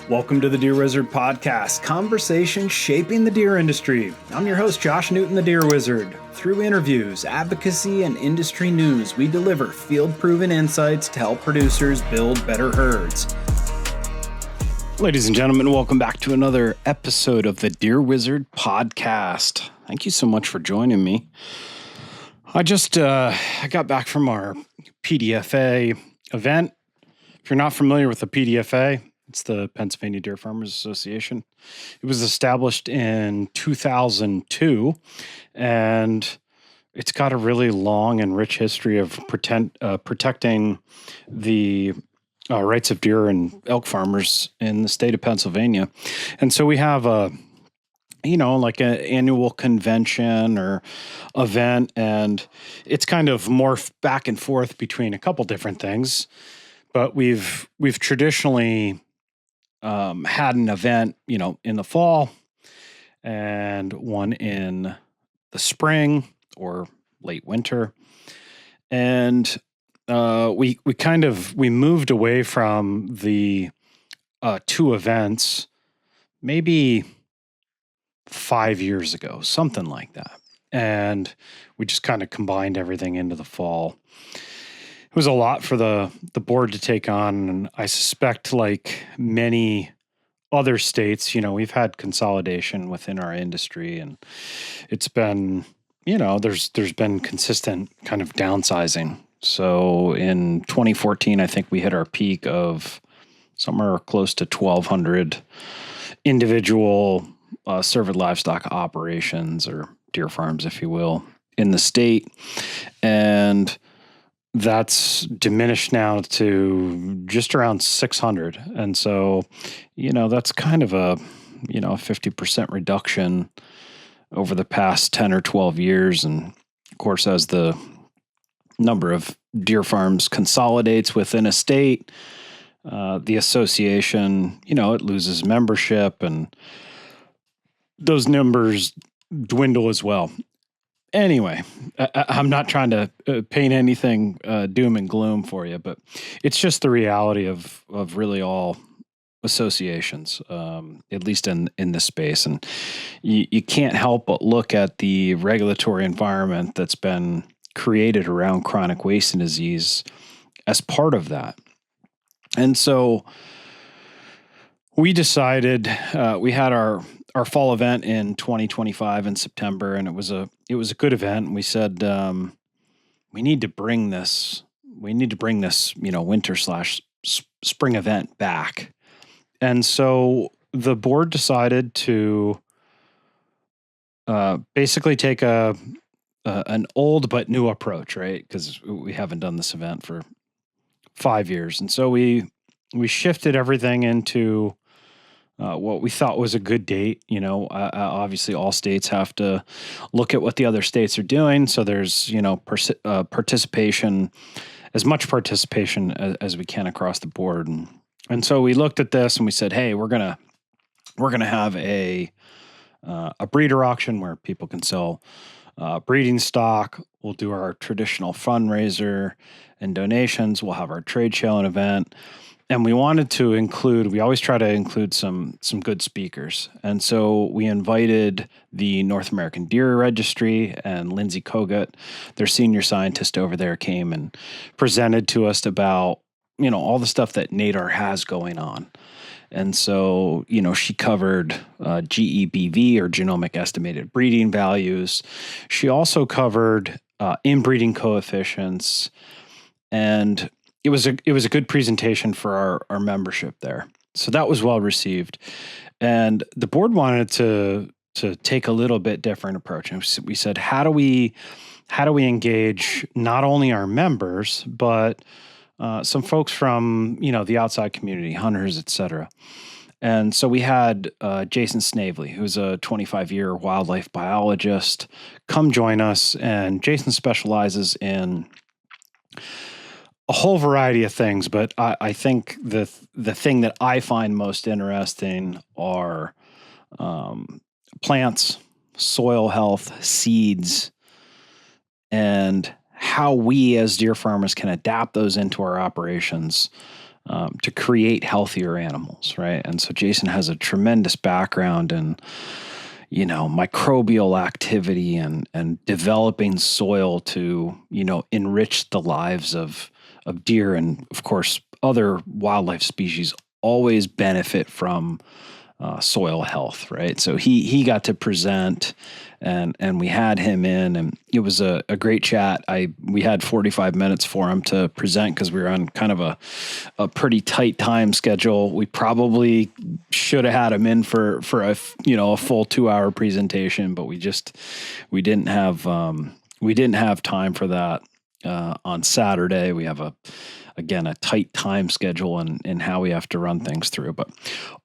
Welcome to the Deer Wizard Podcast, conversation shaping the deer industry. I'm your host, Josh Newton, the Deer Wizard. Through interviews, advocacy, and industry news, we deliver field-proven insights to help producers build better herds. Ladies and gentlemen, welcome back to another episode of the Deer Wizard Podcast. Thank you so much for joining me. I got back from our PDFA event. If you're not familiar with the PDFA, it's the Pennsylvania Deer Farmers Association. It was established in 2002, and it's got a really long and rich history of protecting the rights of deer and elk farmers in the state of Pennsylvania. And so we have like an annual convention or event, and it's kind of morphed back and forth between a couple different things. But we've traditionally had an event, in the fall and one in the spring or late winter. And we moved away from the two events maybe 5 years ago, something like that. And we just kind of combined everything into the fall. It was a lot for the board to take on, and I suspect, like many other states, we've had consolidation within our industry, and it's been, there's been consistent kind of downsizing. So in 2014, I think we hit our peak of somewhere close to 1,200 individual cervid livestock operations, or deer farms, if you will, in the state, and that's diminished now to just around 600. And so, that's kind of a 50% reduction over the past 10 or 12 years. And of course, as the number of deer farms consolidates within a state, the association, it loses membership, and those numbers dwindle as well. Anyway, I'm not trying to paint anything doom and gloom for you, but it's just the reality of really all associations, at least in this space. And you can't help but look at the regulatory environment that's been created around chronic wasting disease as part of that. And so we decided, we had our fall event in 2025 in September, and it was a good event. We said, we need to bring this winter/spring event back. And so the board decided to basically take an old but new approach, right? Because we haven't done this event for 5 years. And so we shifted everything into what we thought was a good date. Obviously all states have to look at what the other states are doing. So there's, participation, as much participation as we can across the board. And so we looked at this and we said, hey, we're going to have a breeder auction where people can sell breeding stock. We'll do our traditional fundraiser and donations. We'll have our trade show and event. And we wanted to we always try to include some good speakers. And so we invited the North American Deer Registry, and Lindsay Kogut, their senior scientist over there, came and presented to us about, all the stuff that NADAR has going on. And so, she covered GEBV, or genomic estimated breeding values. She also covered inbreeding coefficients, and it was a good presentation for our membership there. So that was well received. And the board wanted to take a little bit different approach. And we said, how do we engage not only our members, but some folks from, the outside community, hunters, et cetera. And so we had Jason Snavely, who's a 25-year wildlife biologist, come join us. And Jason specializes in a whole variety of things, but I think the thing that I find most interesting are plants, soil health, seeds, and how we as deer farmers can adapt those into our operations to create healthier animals, right? And so Jason has a tremendous background in, microbial activity and developing soil to, enrich the lives of deer, and of course other wildlife species always benefit from soil health, right? So he got to present, and we had him in, and it was a great chat. We had 45 minutes for him to present because we were on kind of a pretty tight time schedule. We probably should have had him in for a full 2-hour presentation, but we didn't have time for that on Saturday. We have a tight time schedule and how we have to run things through. But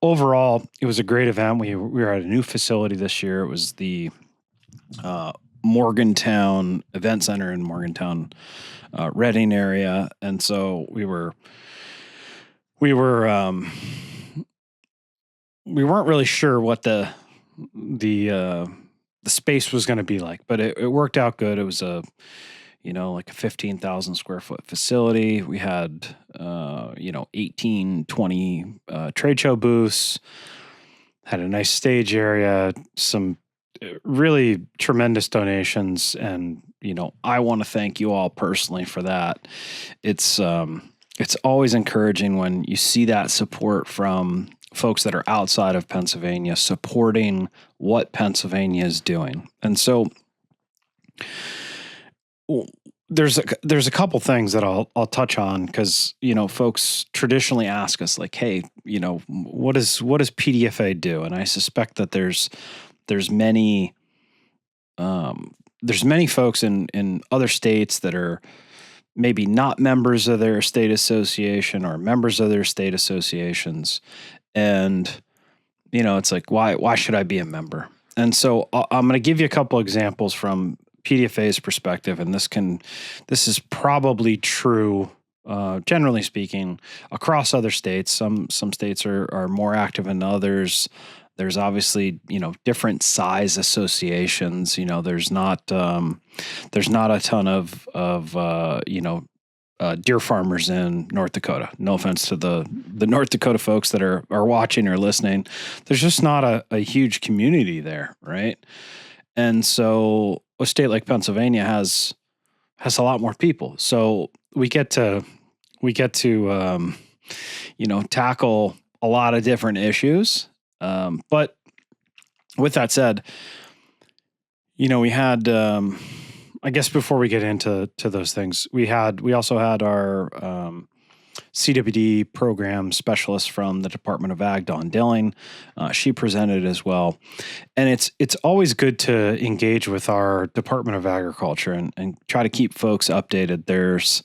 overall, it was a great event. We were at a new facility this year. It was the Morgantown Event Center in Morgantown, Reading area. And so we weren't really sure what the space was going to be like, but it worked out good. It was like a 15,000 square foot facility. We had, 18, 20 trade show booths, had a nice stage area, some really tremendous donations. And, I want to thank you all personally for that. It's always encouraging when you see that support from folks that are outside of Pennsylvania supporting what Pennsylvania is doing. And so there's a couple things that I'll touch on because, folks traditionally ask us like, hey, what does PDFA do? And I suspect that there's many folks in other states that are maybe not members of their state association or members of their state associations. And, it's like, why should I be a member? And so I'm going to give you a couple examples from PDFA's perspective, and this is probably true, generally speaking, across other states. Some states are more active than others. There's obviously, different size associations. There's not a ton of deer farmers in North Dakota. No offense to the North Dakota folks that are watching or listening. There's just not a huge community there, right? And so a state like Pennsylvania has a lot more people. So we get to tackle a lot of different issues. But with that said, we had, I guess before we get into those things, we also had our CWD program specialist from the Department of Ag, Dawn Dilling. She presented as well. And it's always good to engage with our Department of Agriculture and try to keep folks updated. There's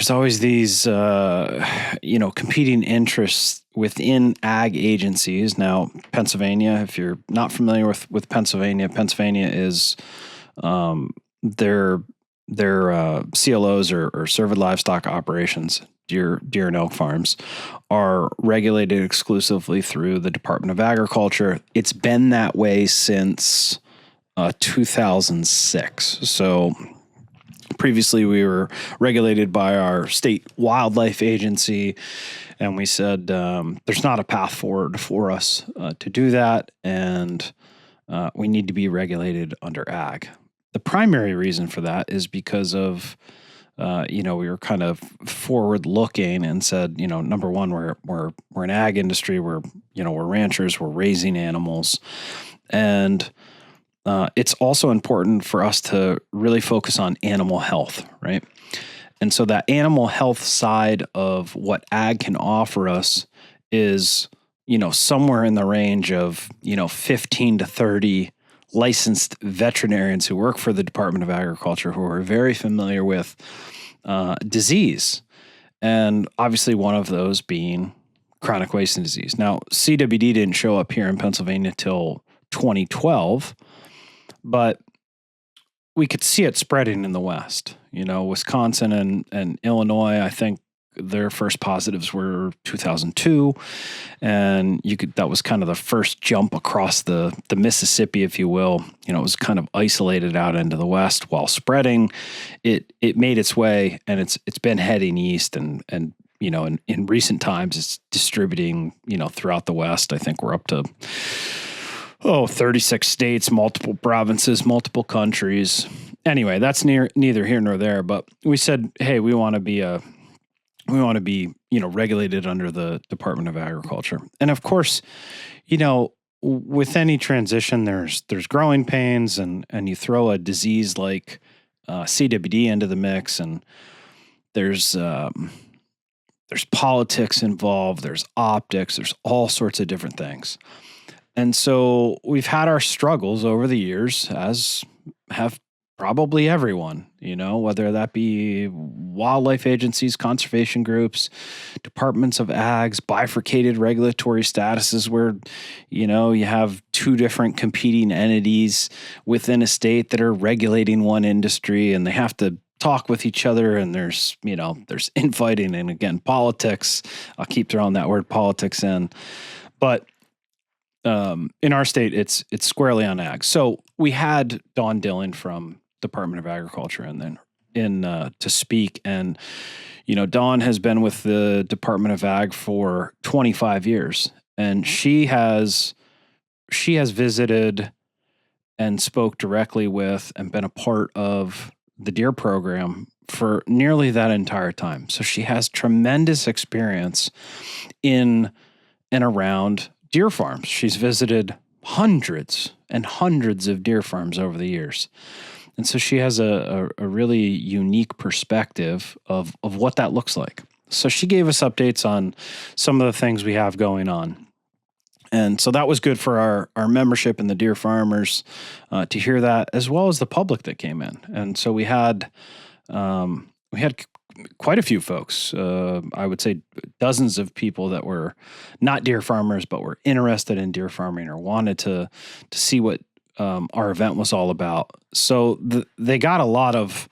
always these, competing interests within ag agencies. Now, Pennsylvania, if you're not familiar with Pennsylvania is their CLOs or cervid livestock operations, deer and elk farms, are regulated exclusively through the Department of Agriculture. It's been that way since 2006. So previously we were regulated by our state wildlife agency, and we said there's not a path forward for us to do that, and we need to be regulated under ag. The primary reason for that is because of, we were kind of forward looking and said, number one, we're an ag industry. We're ranchers. We're raising animals, and it's also important for us to really focus on animal health, right? And so that animal health side of what ag can offer us is, somewhere in the range of 15 to 30 licensed veterinarians who work for the Department of Agriculture who are very familiar with disease. And obviously one of those being chronic wasting disease. Now, CWD didn't show up here in Pennsylvania till 2012, but we could see it spreading in the West. Wisconsin and Illinois, I think their first positives were 2002, and that was kind of the first jump across the Mississippi, if you will. It was kind of isolated out into the West while spreading. It made its way, and it's been heading east, and in recent times, it's distributing, throughout the West. I think we're up to 36 states, multiple provinces, multiple countries. Anyway, that's neither here nor there. But we said, hey, we want to be regulated under the Department of Agriculture. And of course, with any transition, there's growing pains, and you throw a disease like CWD into the mix, and there's politics involved, there's optics, there's all sorts of different things. And so we've had our struggles over the years, as have probably everyone, whether that be wildlife agencies, conservation groups, departments of ags, bifurcated regulatory statuses where, you have two different competing entities within a state that are regulating one industry, and they have to talk with each other, and there's infighting, and again, politics. I'll keep throwing that word politics in. But in our state, it's squarely on ag. So we had Dawn Dillon from Department of Agriculture and then to speak. And, Dawn has been with the Department of Ag for 25 years, and she has visited and spoke directly with and been a part of the deer program for nearly that entire time. So she has tremendous experience in and around deer farms. She's visited hundreds and hundreds of deer farms over the years. And so she has a really unique perspective of what that looks like. So she gave us updates on some of the things we have going on. And so that was good for our membership and the deer farmers to hear that, as well as the public that came in. And so we had quite a few folks, I would say dozens of people that were not deer farmers, but were interested in deer farming or wanted to see what our event was all about. So they got a lot of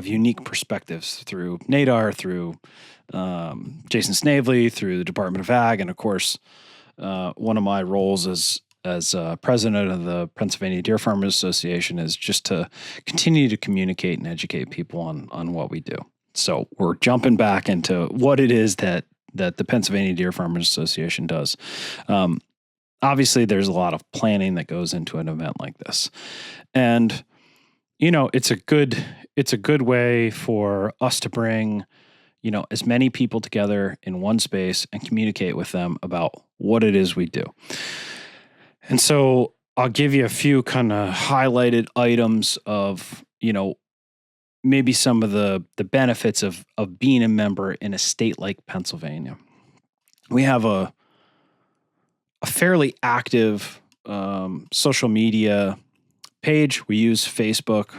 unique perspectives through NADAR, through Jason Snavely, through the Department of Ag, and of course, one of my roles as president of the Pennsylvania Deer Farmers Association is just to continue to communicate and educate people on what we do. So we're jumping back into what it is that the Pennsylvania Deer Farmers Association does. Obviously, there's a lot of planning that goes into an event like this, and it's a good way for us to bring as many people together in one space and communicate with them about what it is we do. And so I'll give you a few kind of highlighted items of maybe some of the benefits of being a member in a state like Pennsylvania. We have a fairly active social media page. We use Facebook.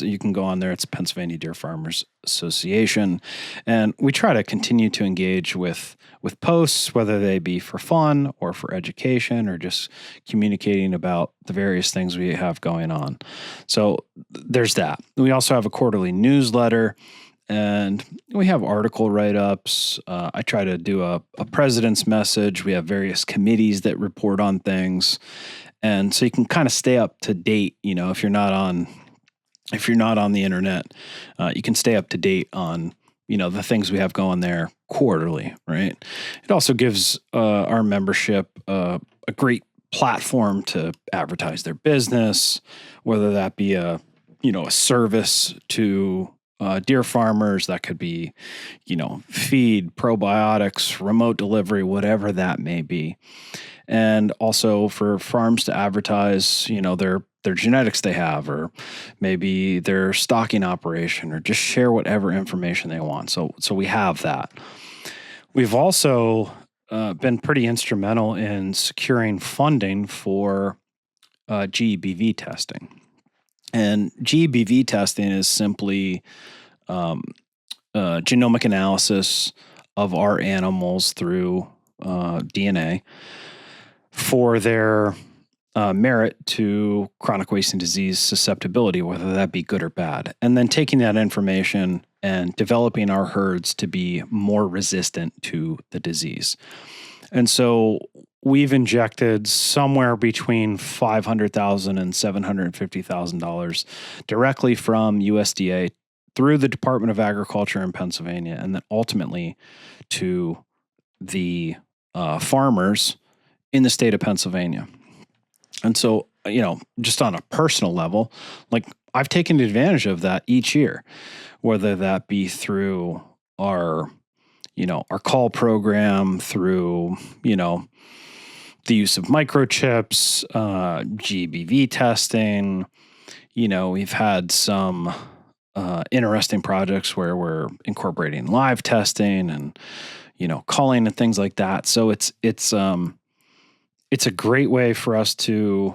You can go on there. It's Pennsylvania Deer Farmers Association, and we try to continue to engage with posts, whether they be for fun or for education or just communicating about the various things we have going on. So there's that. We also have a quarterly newsletter, and we have article write-ups. I try to do a president's message. We have various committees that report on things. And so you can kind of stay up to date, if you're not on the internet, you can stay up to date on, the things we have going there quarterly, right? It also gives our membership a great platform to advertise their business, whether that be a service to deer farmers. That could be, feed, probiotics, remote delivery, whatever that may be. And also for farms to advertise, their genetics they have, or maybe their stocking operation, or just share whatever information they want. So we have that. We've also been pretty instrumental in securing funding for GBV testing. And GBV testing is simply genomic analysis of our animals through DNA for their merit to chronic wasting disease susceptibility, whether that be good or bad, and then taking that information and developing our herds to be more resistant to the disease. And so we've injected somewhere between $500,000 and $750,000 directly from USDA through the Department of Agriculture in Pennsylvania, and then ultimately to the farmers in the state of Pennsylvania. And so, just on a personal level, like I've taken advantage of that each year, whether that be through our call program, through, the use of microchips, GBV testing. We've had some interesting projects where we're incorporating live testing and, calling and things like that. So it's a great way for us to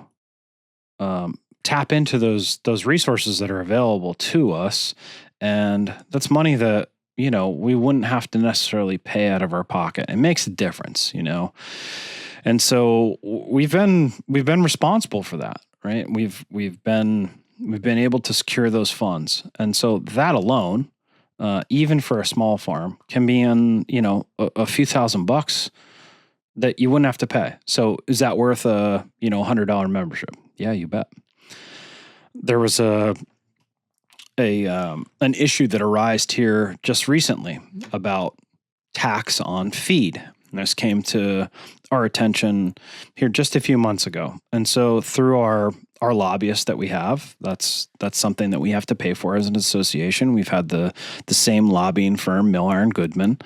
tap into those resources that are available to us. And that's money that, we wouldn't have to necessarily pay out of our pocket. It makes a difference, And so we've been responsible for that, right? We've been able to secure those funds. And so that alone, even for a small farm, can be in, a few $1,000 that you wouldn't have to pay. So is that worth a, $100 membership? Yeah, you bet. There was an issue that arose here just recently about tax on feed. And this came to our attention here just a few months ago. And so through our lobbyist that we have, that's something that we have to pay for as an association. We've had the same lobbying firm, Miller and Goodman,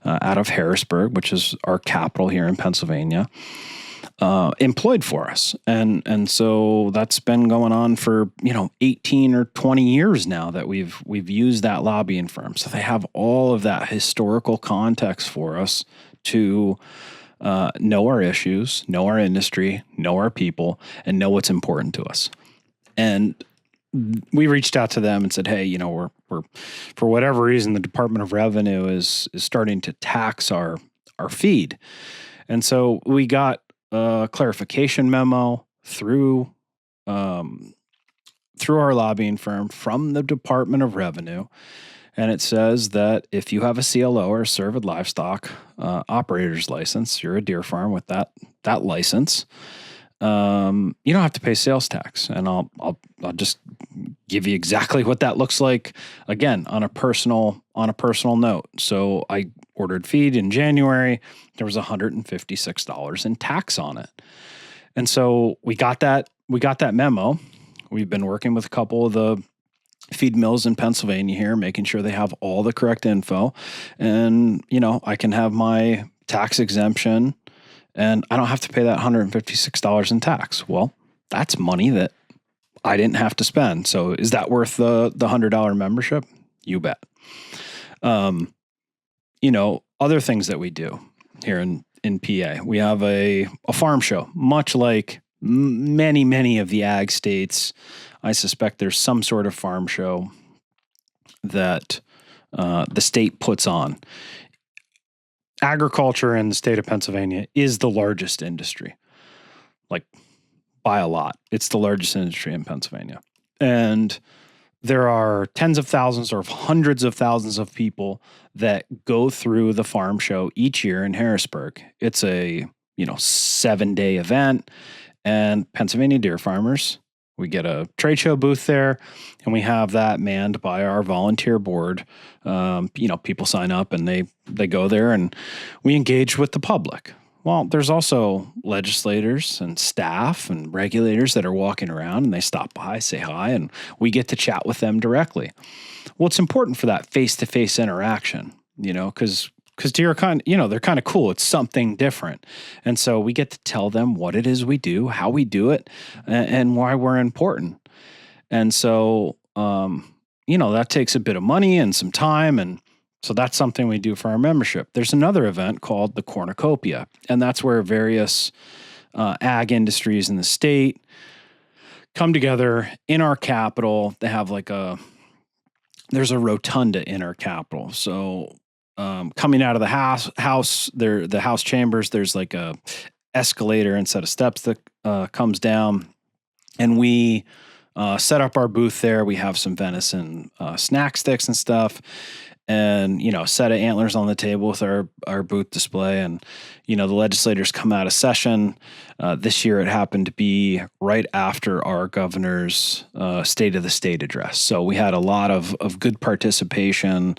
out of Harrisburg, which is our capital here in Pennsylvania, employed for us. And so that's been going on for, 18 or 20 years now that we've used that lobbying firm. So they have all of that historical context for us to know our issues, know our industry, know our people, and know what's important to us. And we reached out to them and said, hey, we're for whatever reason, the Department of Revenue is starting to tax our feed. And so we got a clarification memo through our lobbying firm from the Department of Revenue. And it says that if you have a CLO or a cervid livestock operator's license, you're a deer farm with that license, you don't have to pay sales tax. And I'll just give you exactly what that looks like, again, on a personal note. So I ordered feed in January. There was $156 in tax on it. And so we got that memo. We've been working with a couple of the feed mills in Pennsylvania here, making sure they have all the correct info. And, I can have my tax exemption and I don't have to pay that $156 in tax. Well, that's money that I didn't have to spend. So is that worth the $100 membership? You bet. Other things that we do here in PA, we have a farm show, much like many of the ag states. I suspect there's some sort of farm show that the state puts on. Agriculture in the state of Pennsylvania is the largest industry, like by a lot. It's the largest industry in Pennsylvania. And there are tens of thousands or hundreds of thousands of people that go through the farm show each year in Harrisburg. It's a 7-day event, and Pennsylvania deer farmers, we get a trade show booth there, and we have that manned by our volunteer board. People sign up and they go there, and we engage with the public. Well, there's also legislators and staff and regulators that are walking around, and they stop by, say hi, and we get to chat with them directly. Well, it's important for that face-to-face interaction, because deer are they're kind of cool. It's something different. And so we get to tell them what it is we do, how we do it, and why we're important. And so, that takes a bit of money and some time. And so that's something we do for our membership. There's another event called the Cornucopia, and that's where various ag industries in the state come together in our capital. They have there's a rotunda in our capital. So coming out of the house, the house chambers, there's like a escalator and set of steps that comes down, and we set up our booth there. We have some venison snack sticks and stuff, and, set of antlers on the table with our booth display. And, the legislators come out of session. This year it happened to be right after our governor's State of the State address. So we had a lot of good participation,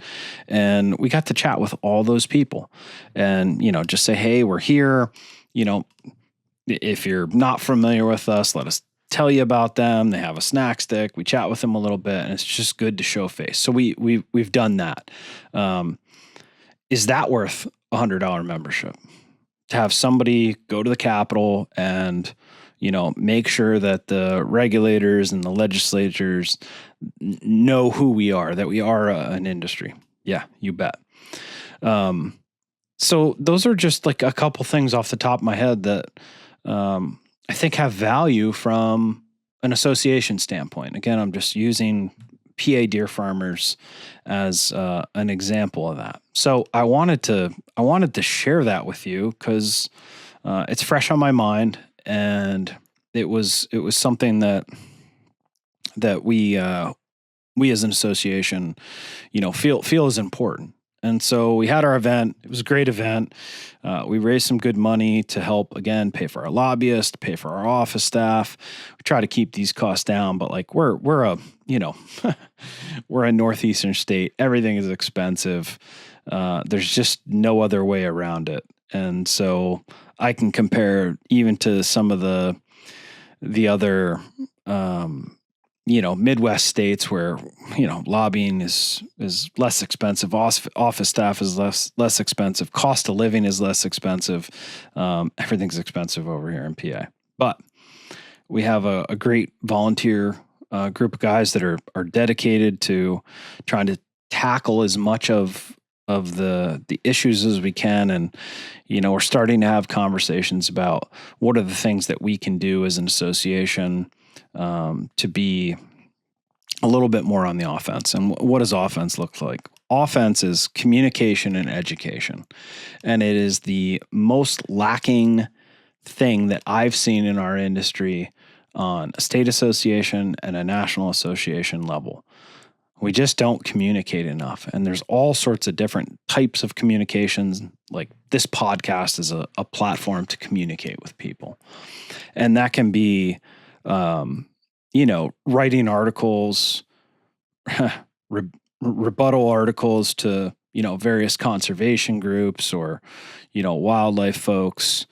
and we got to chat with all those people and, just say, hey, we're here. If you're not familiar with us, let us tell you about them. They have a snack stick. We chat with them a little bit, and it's just good to show face. So we've done that. Is that worth $100 membership? To have somebody go to the Capitol and, make sure that the regulators and the legislators know who we are, that we are an industry. Yeah, you bet. So those are just like a couple things off the top of my head that, I think have value from an association standpoint. Again, I'm just using PA deer farmers as an example of that. So I wanted to share that with you because it's fresh on my mind, and it was something that we as an association, feel is important. And so we had our event. It was a great event. We raised some good money to help, again, pay for our lobbyists, pay for our office staff. We try to keep these costs down, but like we're a we're a northeastern state. Everything is expensive. There's just no other way around it. And so I can compare even to some of the other Midwest states where, lobbying is less expensive. Office staff is less expensive. Cost of living is less expensive. Everything's expensive over here in PA. But we have a great volunteer group of guys that are dedicated to trying to tackle as much of the issues as we can. And, we're starting to have conversations about what are the things that we can do as an association to be a little bit more on the offense. And what does offense look like? Offense is communication and education. And it is the most lacking thing that I've seen in our industry on a state association and a national association level. We just don't communicate enough. And there's all sorts of different types of communications. Like this podcast is a platform to communicate with people. And that can be writing articles, rebuttal articles to, various conservation groups or, wildlife folks,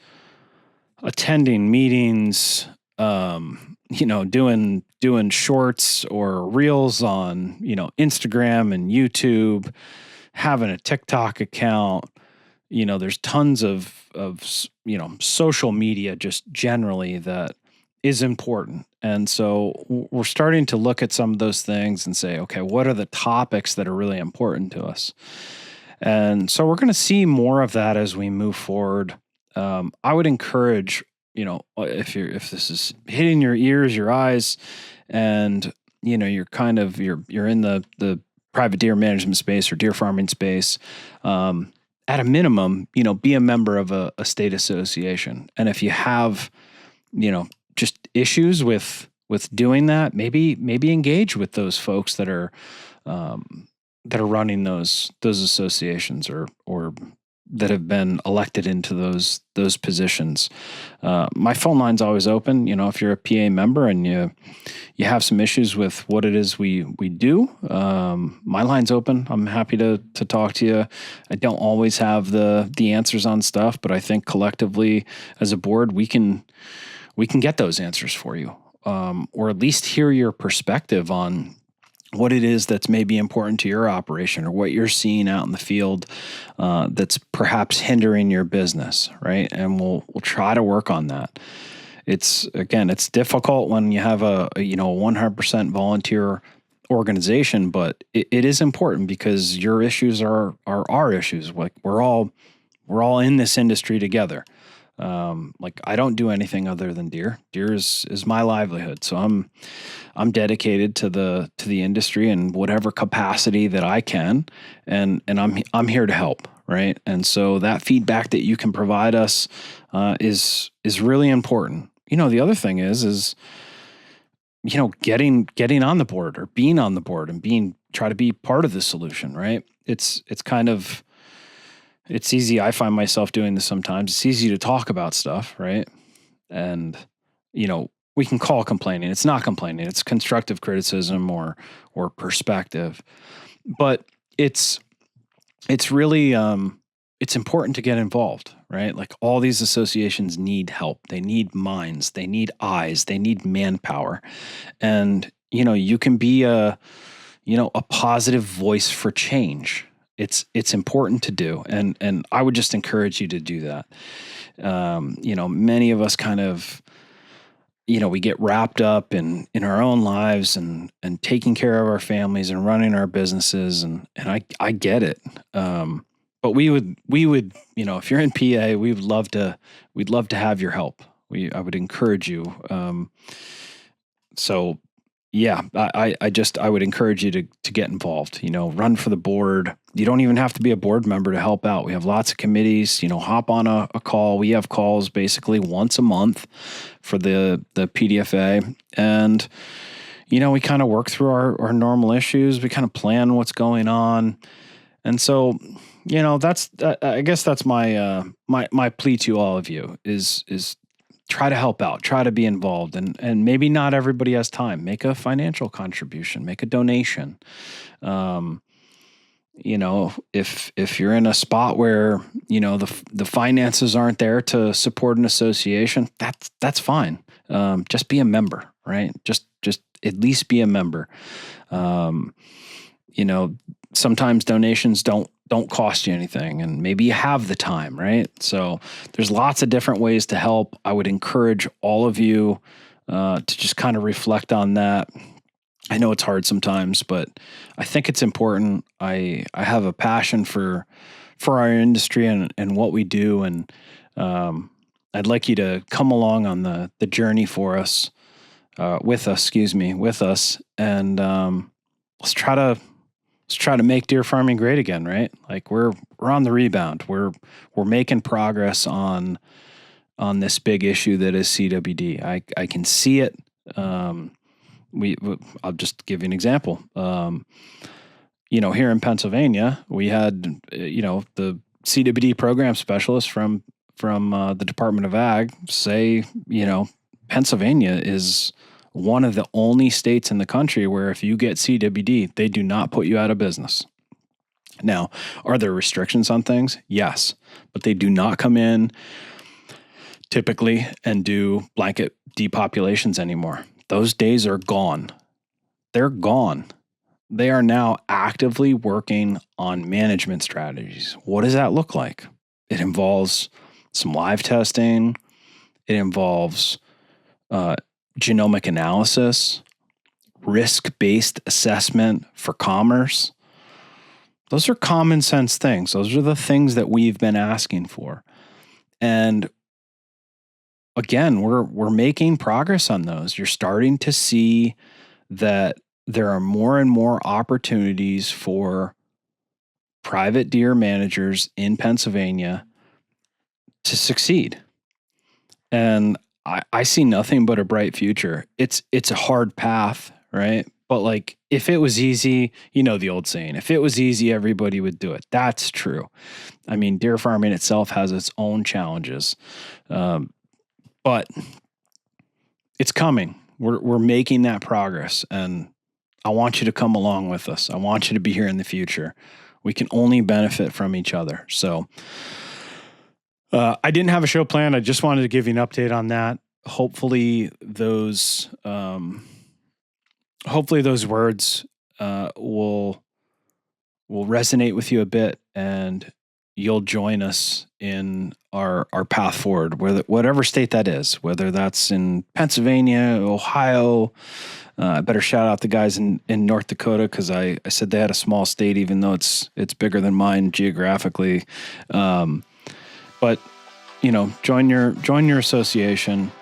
attending meetings, doing shorts or reels on, Instagram and YouTube, having a TikTok account. There's tons of social media just generally that is important. And so we're starting to look at some of those things and say, okay, what are the topics that are really important to us? And so we're going to see more of that as we move forward. I would encourage, if this is hitting your ears, your eyes, and, you're in the private deer management space or deer farming space, at a minimum, be a member of a state association. And if you have, just issues with doing that, maybe engage with those folks that are running those associations or that have been elected into those positions. My phone line's always open. If you're a PA member and you have some issues with what it is we do, my line's open. I'm happy to talk to you. I don't always have the answers on stuff, but I think collectively as a board, we can get those answers for you, or at least hear your perspective on what it is that's maybe important to your operation or what you're seeing out in the field that's perhaps hindering your business, right? And we'll try to work on that. It's difficult when you have a 100% volunteer organization, but it is important because your issues are our issues. Like we're all in this industry together. I don't do anything other than deer. Deer is my livelihood. So I'm dedicated to the industry in whatever capacity that I can, and I'm here to help, right? And so that feedback that you can provide us is really important. The other thing is getting on the board or being on the board and being try to be part of the solution, right? It's easy. I find myself doing this sometimes. It's easy to talk about stuff, right? And, we can call complaining. It's not complaining. It's constructive criticism or perspective. But it's really, it's important to get involved, right? Like all these associations need help. They need minds. They need eyes. They need manpower. And, you can be a positive voice for change. It's important to do. And I would just encourage you to do that. Many of us kind of, we get wrapped up in our own lives and taking care of our families and running our businesses. And I get it. But we would, if you're in PA, we'd love to have your help. I would encourage you. So yeah, I would encourage you to get involved, run for the board. You don't even have to be a board member to help out. We have lots of committees, hop on a call. We have calls basically once a month for the PDFA. And, we kind of work through our normal issues. We kind of plan what's going on. And so, I guess that's my plea to all of you is try to help out, try to be involved, and maybe not everybody has time. Make a financial contribution, make a donation. If you're in a spot where, the finances aren't there to support an association, that's fine. Just be a member, right? Just at least be a member. Sometimes donations don't cost you anything, and maybe you have the time, right? So there's lots of different ways to help. I would encourage all of you to just kind of reflect on that. I know it's hard sometimes, but I think it's important. I have a passion for our industry and what we do, and I'd like you to come along on the journey with us, and let's try to make deer farming great again, right? Like we're on the rebound. We're making progress on this big issue that is CWD. I can see it. I'll just give you an example. Here in Pennsylvania, we had the CWD program specialist from the Department of Ag say, Pennsylvania is one of the only states in the country where if you get CWD, they do not put you out of business. Now, are there restrictions on things? Yes, but they do not come in typically and do blanket depopulations anymore. Those days are gone. They're gone. They are now actively working on management strategies. What does that look like? It involves some live testing. It involves genomic analysis, risk-based assessment for commerce. Those are common sense things. Those are the things that we've been asking for. And again, we're making progress on those. You're starting to see that there are more and more opportunities for private deer managers in Pennsylvania to succeed. And I see nothing but a bright future. It's a hard path, right? But like, if it was easy, the old saying, if it was easy, everybody would do it. That's true. I mean, deer farming itself has its own challenges. But it's coming. We're making that progress, and I want you to come along with us. I want you to be here in the future. We can only benefit from each other. So I didn't have a show planned. I just wanted to give you an update on that. Hopefully those words will resonate with you a bit, and you'll join us in our path forward, whatever state that is, whether that's in Pennsylvania, Ohio. I better shout out the guys in North Dakota, because I said they had a small state, even though it's bigger than mine geographically. But join your association,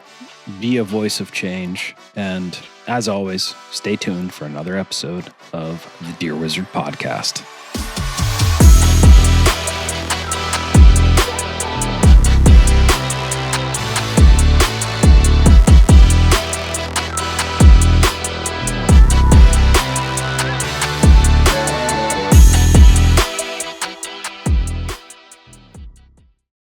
be a voice of change, and as always, stay tuned for another episode of the Deer Wizard Podcast.